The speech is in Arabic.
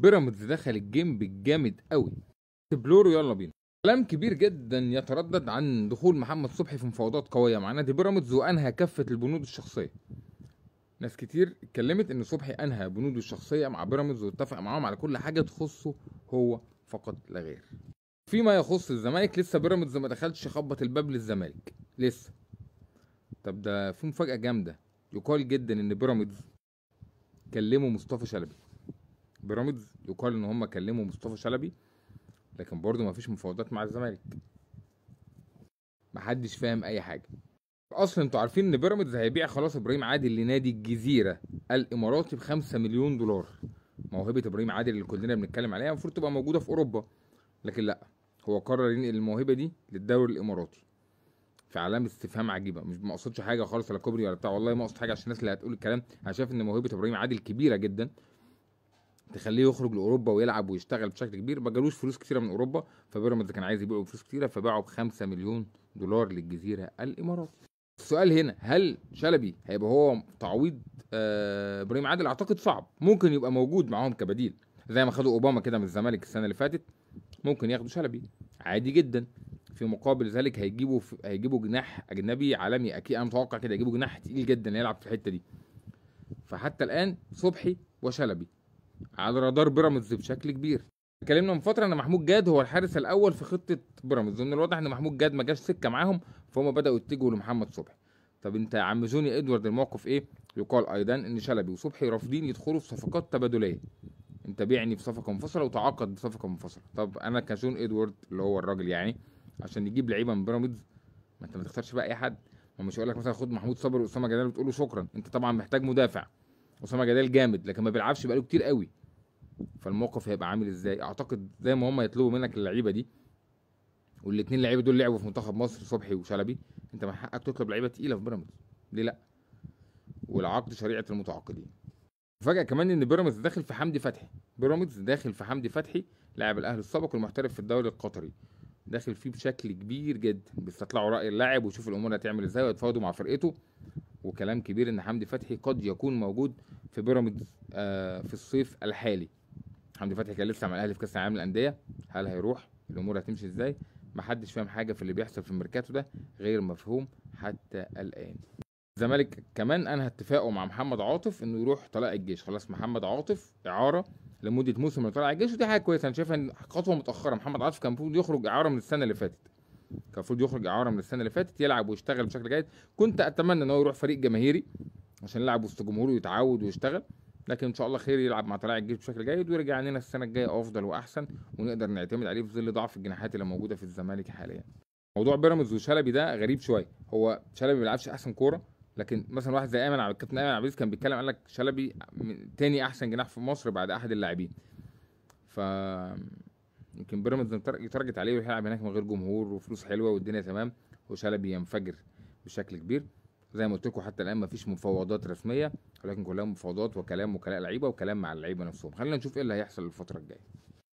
بيراميدز دخل الجيم بالجامد قوي. بلورو يلا بينا. كلام كبير جدا يتردد عن دخول محمد صبحي في مفاوضات قويه مع نادي بيراميدز وانهى كافه البنود الشخصيه. ناس كتير اتكلمت ان صبحي انهى بنوده الشخصيه مع بيراميدز واتفق معاهم على كل حاجه تخصه هو فقط لا غير. فيما يخص الزمالك لسه بيراميدز ما دخلش خبط الباب للزمالك لسه. طب ده في مفاجاه جامده. يقال جدا ان بيراميدز كلموا مصطفى شلبي. بيراميدز يقال ان هم كلموا مصطفى شلبي، لكن برضه مفيش مفاوضات مع الزمالك. محدش فاهم اي حاجه. اصلا انتوا عارفين ان بيراميدز هيبيع خلاص ابراهيم عادل لنادي الجزيره الاماراتي ب5 مليون دولار. موهبه ابراهيم عادل اللي كلنا بنتكلم عليها المفروض تبقى موجوده في اوروبا، لكن لا، هو قرر ينقل الموهبه دي للدوري الاماراتي. في علامه استفهام عجيبه. مش مقصودش حاجه خالص ولا كوبري ولا بتاع، والله ما اقصد حاجه عشان الناس اللي هتقول الكلام. انا شايف ان موهبه ابراهيم عادل كبيره جدا تخليه يخرج لاوروبا ويلعب ويشتغل بشكل كبير. ما جالوش فلوس كتيره من اوروبا، فبيراميدز كان عايز يبيعه بفلوس كتيره فباعه ب5 مليون دولار للجزيره الاماراتي. السؤال هنا، هل شلبي هيبقى هو تعويض ابراهيم عادل؟ اعتقد صعب. ممكن يبقى موجود معاهم كبديل زي ما خدوا اوباما كده من الزمالك السنه اللي فاتت. ممكن ياخدوا شلبي عادي جدا. في مقابل ذلك هيجيبوا جناح اجنبي عالمي. اكيد انا متوقع كده هيجيبوا جناح تقيل جدا يلعب في الحته دي. فحتى الان صبحي وشلبي على رادار بيراميدز بشكل كبير. اتكلمنا من فتره ان محمود جاد هو الحارس الاول في خطه بيراميدز، ومن الواضح ان محمود جاد ما جاش سكه معاهم، فهم بداوا يتجهوا لمحمد صبحي. طب انت يا عم جوني ادوارد الموقف ايه؟ يقال ايضا ان شلبي وصبحي رافضين يدخلوا في صفقات تبادليه. انت بيعني في صفقه منفصله وتعاقد بصفقه منفصله. طب انا كجون ادوارد اللي هو الراجل يعني عشان يجيب لعيبه من بيراميدز، ما انت ما تختارش بقى اي حد. ما مش هيقول لك مثلا خد محمود صابر واسامه جلال وتقول له شكرا. انت طبعا محتاج مدافع. اسامه جلال جامد لكن ما بيلعبش بقاله كتير قوي. فالموقف هيبقى عامل ازاي؟ اعتقد زي ما هم يطلبوا منك اللعيبه دي، والاثنين لعيبه دول لعبوا في منتخب مصر صبحي وشلبي، انت من حقك تطلب لعيبه تقيله في بيراميدز. ليه لا؟ والعقد شريعه المتعاقدين. فجأة كمان ان بيراميدز داخل في حمدي فتحي. بيراميدز داخل في حمدي فتحي لاعب الاهلي السابق والمحترف في الدوري القطري. داخل فيه بشكل كبير جدا، بيستطلعوا راي اللاعب ويشوف الامور هتعمل ازاي ويتفاوضوا مع فرقته. وكلام كبير ان حمدي فتحي قد يكون موجود في بيراميدز في الصيف الحالي. حمدي فتحي كان لسه مع الاهلي في كاس العالم للانديه. هل هيروح؟ الامور هتمشي ازاي؟ محدش فاهم حاجه في اللي بيحصل في الميركاتو ده، غير مفهوم حتى الان. الزمالك كمان انهى اتفاقه مع محمد عاطف انه يروح طلائع الجيش. خلاص محمد عاطف اعاره لمده موسم لطلائع الجيش، ودي حاجه كويسه. انا شايفها ان خطوه متاخره. محمد عاطف كان المفروض يخرج اعاره من السنه اللي فاتت. كان المفروض يخرج اعاره من السنه اللي فاتت يلعب ويشتغل بشكل جيد. كنت اتمنى ان هو يروح فريق جماهيري عشان يلعب وسط جمهوره ويتعود ويشتغل، لكن ان شاء الله خير يلعب مع طلائع الجيش بشكل جيد ويرجع لنا السنه الجايه افضل واحسن، ونقدر نعتمد عليه في ظل ضعف الجناحات اللي موجوده في الزمالك حاليا. موضوع بيراميدز وشلبي ده غريب شويه. هو شلبي ما بيلعبش احسن كوره، لكن مثلا واحد زي الكابتن ايمن عبد العزيز كان بيتكلم قال لك شلبي تاني احسن جناح في مصر بعد احد اللاعبين. ف يمكن بيراميدز يتارجت عليه ويروح يلعب هناك من غير جمهور وفلوس حلوه والدنيا تمام، وشلبي ينفجر بشكل كبير. زي ما قلت لكم حتى الان مفيش مفاوضات رسميه، ولكن كلها مفاوضات وكلام وكلاء لعيبه وكلام مع اللعيبه نفسهم. خلينا نشوف ايه اللي هيحصل الفتره الجايه.